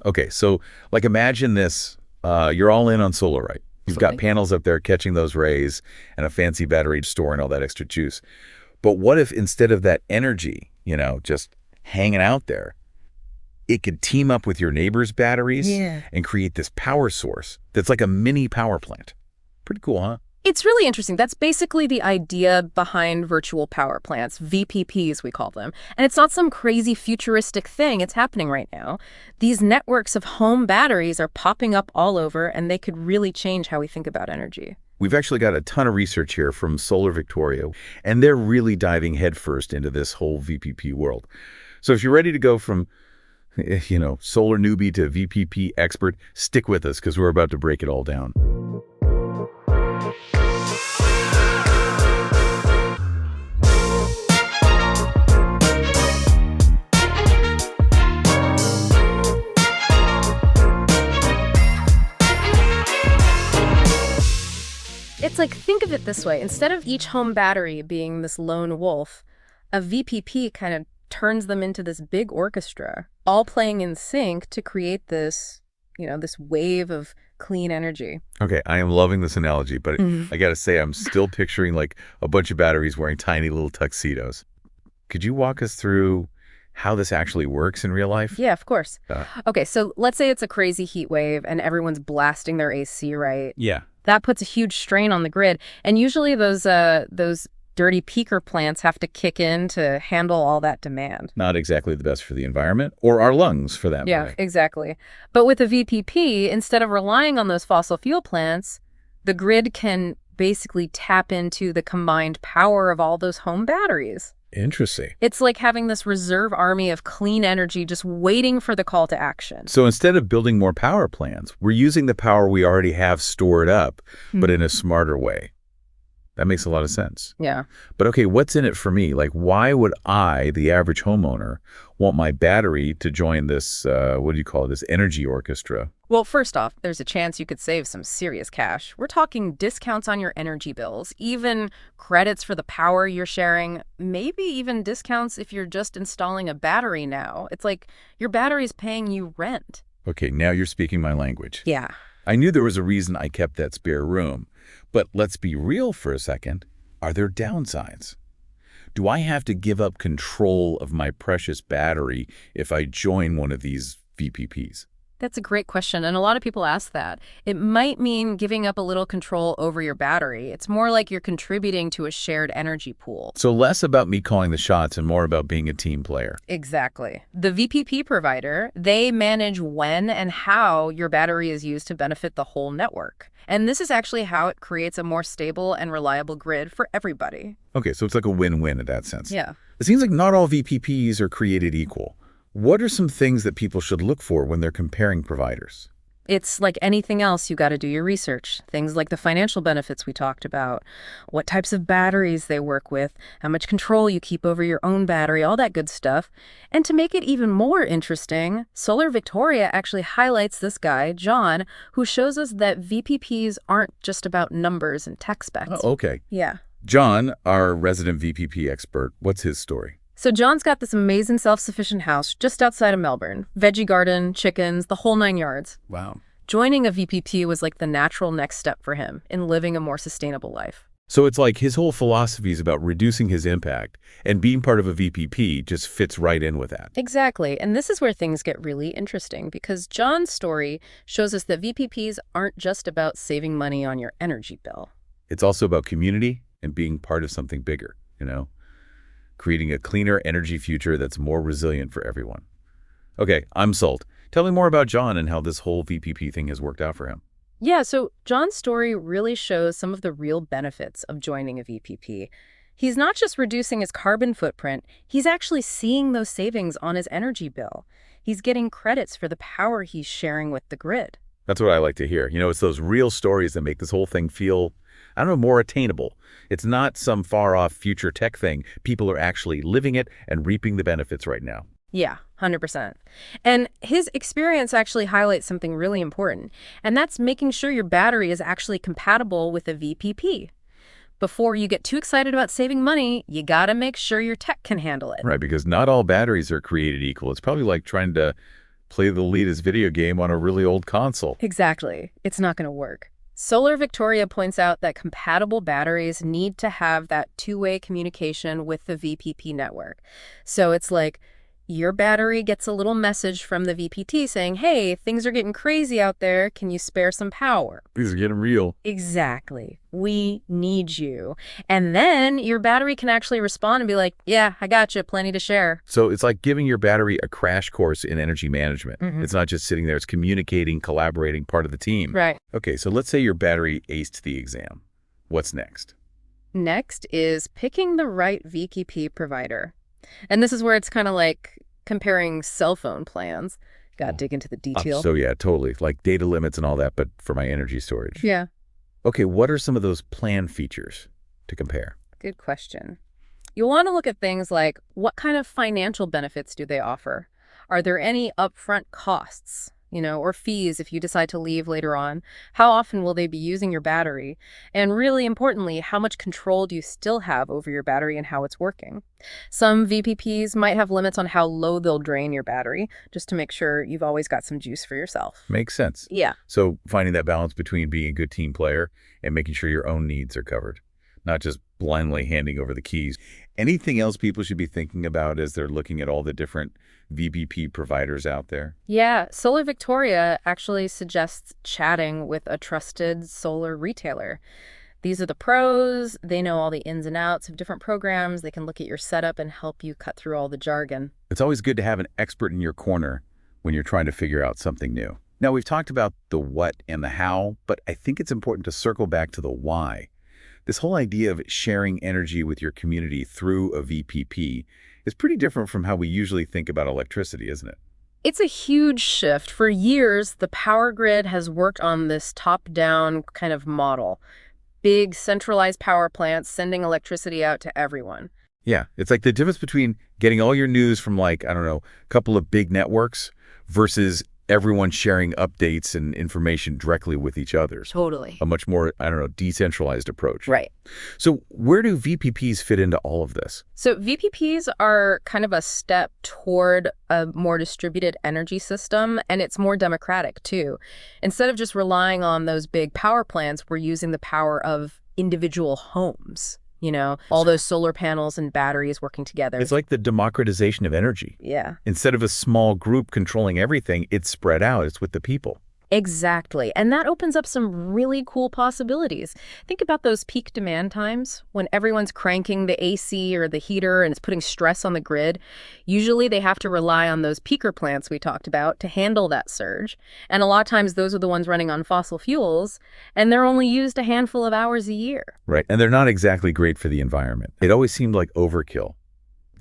Okay, so like imagine this, you're all in on solar, right? You've got Absolutely. panels up there catching those rays and a fancy battery storing all that extra juice. But what if instead of that energy, just hanging out there, it could team up with your neighbor's batteries Yeah. and create this power source that's like a mini power plant. Pretty cool, huh? It's really interesting. That's basically the idea behind virtual power plants, VPPs we call them. And it's not some crazy futuristic thing. It's happening right now. These networks of home batteries are popping up all over, and they could really change how we think about energy. We've actually got a ton of research here from Solar Victoria, and they're really diving headfirst into this whole VPP world. So if you're ready to go from, solar newbie to VPP expert, stick with us because we're about to break it all down. It's like, think of it this way. Instead of each home battery being this lone wolf, a VPP kind of turns them into this big orchestra, all playing in sync to create this, this wave of clean energy. Okay, I am loving this analogy, but I got to say, I'm still picturing like a bunch of batteries wearing tiny little tuxedos. Could you walk us through how this actually works in real life? Yeah, of course. Uh, Okay, so let's say it's a crazy heat wave and everyone's blasting their AC, right? yeah. That puts a huge strain on the grid. And usually those dirty peaker plants have to kick in to handle all that demand. Not exactly the best for the environment or our lungs for that Yeah, matter. exactly. But with a VPP, instead of relying on those fossil fuel plants, the grid can basically tap into the combined power of all those home batteries. Interesting. It's like having this reserve army of clean energy just waiting for the call to action. So instead of building more power plants, we're using the power we already have stored up, but in a smarter way. That makes a lot of sense. Yeah. But okay, what's in it for me? Like, why would I, the average homeowner, want my battery to join this, this energy orchestra? Well, first off, there's a chance you could save some serious cash. We're talking discounts on your energy bills, even credits for the power you're sharing, maybe even discounts if you're just installing a battery now. It's like your battery's paying you rent. Okay, now you're speaking my language. Yeah. I knew there was a reason I kept that spare room. But let's be real for a second. Are there downsides? Do I have to give up control of my precious battery if I join one of these VPPs? That's a great question, and a lot of people ask that. It might mean giving up a little control over your battery. It's more like you're contributing to a shared energy pool. So less about me calling the shots and more about being a team player. Exactly. The VPP provider, they manage when and how your battery is used to benefit the whole network. And this is actually how it creates a more stable and reliable grid for everybody. Okay, so it's like a win-win in that sense. Yeah. It seems like not all VPPs are created equal. What are some things that people should look for when they're comparing providers? It's like anything else, you got to do your research. Things like the financial benefits we talked about, what types of batteries they work with, how much control you keep over your own battery, all that good stuff. And to make it even more interesting, Solar Victoria actually highlights this guy, John, who shows us that VPPs aren't just about numbers and tech specs. Oh, okay. Yeah. John, our resident VPP expert, what's his story? So John's got this amazing self-sufficient house just outside of Melbourne. Veggie garden, chickens, the whole 9 yards. Wow. Joining a VPP was like the natural next step for him in living a more sustainable life. So it's like his whole philosophy is about reducing his impact, and being part of a VPP just fits right in with that. Exactly. And this is where things get really interesting because John's story shows us that VPPs aren't just about saving money on your energy bill. It's also about community and being part of something bigger, creating a cleaner energy future that's more resilient for everyone. Okay, I'm sold. Tell me more about John and how this whole VPP thing has worked out for him. Yeah, so John's story really shows some of the real benefits of joining a VPP. He's not just reducing his carbon footprint, he's actually seeing those savings on his energy bill. He's getting credits for the power he's sharing with the grid. That's what I like to hear. It's those real stories that make this whole thing feel, more attainable. It's not some far-off future tech thing. People are actually living it and reaping the benefits right now. Yeah, 100%. And his experience actually highlights something really important, and that's making sure your battery is actually compatible with a VPP. Before you get too excited about saving money, you gotta make sure your tech can handle it. Right, because not all batteries are created equal. It's probably like trying to play the latest video game on a really old console. Exactly. It's not going to work. Solar Victoria points out that compatible batteries need to have that two-way communication with the VPP network. So it's like your battery gets a little message from the VPT saying, hey, things are getting crazy out there. Can you spare some power? These are getting real. Exactly. We need you. And then your battery can actually respond and be like, yeah, I got you. Plenty to share. So it's like giving your battery a crash course in energy management. Mhm. It's not just sitting there. It's communicating, collaborating, part of the team. Right. Okay, so let's say your battery aced the exam. What's next? Next is picking the right VPP provider. And this is where it's kind of like comparing cell phone plans. Got to dig into the detail. So yeah, totally. Like data limits and all that, but for my energy storage. Yeah, Okay, what are some of those plan features to compare? good question. You'll want to look at things like what kind of financial benefits do they offer? Are there any upfront costs, or fees if you decide to leave later on? How often will they be using your battery? And really importantly, how much control do you still have over your battery and how it's working? Some VPPs might have limits on how low they'll drain your battery, just to make sure you've always got some juice for yourself. Makes sense. Yeah. So finding that balance between being a good team player and making sure your own needs are covered, not just blindly handing over the keys. Anything else people should be thinking about as they're looking at all the different VPP providers out there? Yeah, Solar Victoria actually suggests chatting with a trusted solar retailer. These are the pros. They know all the ins and outs of different programs. They can look at your setup and help you cut through all the jargon. It's always good to have an expert in your corner when you're trying to figure out something new. Now, we've talked about the what and the how, but I think it's important to circle back to the why. This whole idea of sharing energy with your community through a VPP is pretty different from how we usually think about electricity, isn't it? It's a huge shift. For years, the power grid has worked on this top-down kind of model. Big centralized power plants sending electricity out to everyone. Yeah, it's like the difference between getting all your news from like, I don't know, a couple of big networks versus everyone sharing updates and information directly with each other. Totally. A much more, I don't know, decentralized approach. Right. So where do VPPs fit into all of this? So VPPs are kind of a step toward a more distributed energy system, and it's more democratic too. Instead of just relying on those big power plants, we're using the power of individual homes. All those solar panels and batteries working together. It's like the democratization of energy. Yeah. Instead of a small group controlling everything, it's spread out. It's with the people. Exactly. And that opens up some really cool possibilities. Think about those peak demand times when everyone's cranking the AC or the heater and it's putting stress on the grid. Usually they have to rely on those peaker plants we talked about to handle that surge. And a lot of times those are the ones running on fossil fuels, and they're only used a handful of hours a year. Right. And they're not exactly great for the environment. It always seemed like overkill,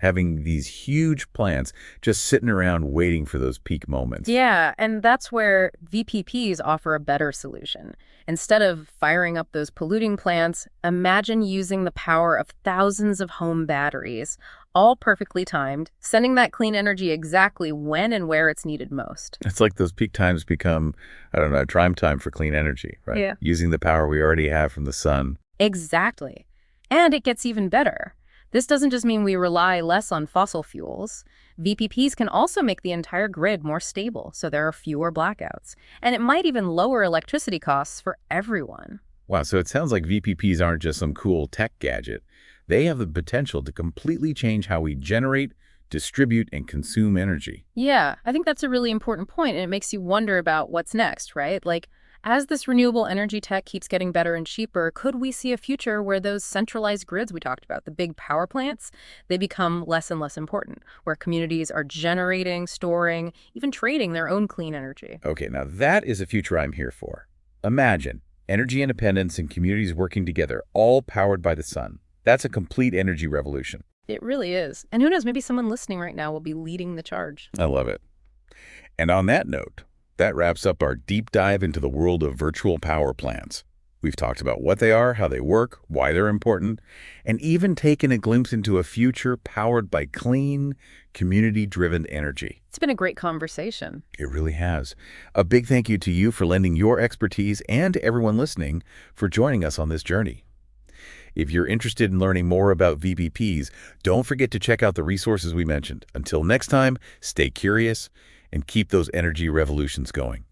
having these huge plants just sitting around waiting for those peak moments. Yeah, and that's where VPPs offer a better solution. Instead of firing up those polluting plants, imagine using the power of thousands of home batteries, all perfectly timed, sending that clean energy exactly when and where it's needed most. It's like those peak times become, I don't know, prime time for clean energy, right? Yeah. Using the power we already have from the sun. Exactly. And it gets even better. This doesn't just mean we rely less on fossil fuels. VPPs can also make the entire grid more stable, so there are fewer blackouts. And it might even lower electricity costs for everyone. Wow, so it sounds like VPPs aren't just some cool tech gadget. They have the potential to completely change how we generate, distribute, and consume energy. Yeah, I think that's a really important point, and it makes you wonder about what's next, right? Like, as this renewable energy tech keeps getting better and cheaper, could we see a future where those centralized grids we talked about, the big power plants, they become less and less important, where communities are generating, storing, even trading their own clean energy? Okay, now that is a future I'm here for. Imagine energy independence and communities working together, all powered by the sun. That's a complete energy revolution. It really is. And who knows, maybe someone listening right now will be leading the charge. I love it. And on that note, that wraps up our deep dive into the world of virtual power plants. We've talked about what they are, how they work, why they're important, and even taken a glimpse into a future powered by clean, community-driven energy. It's been a great conversation. It really has. A big thank you to you for lending your expertise and to everyone listening for joining us on this journey. If you're interested in learning more about VPPs, don't forget to check out the resources we mentioned. Until next time, stay curious and keep those energy revolutions going.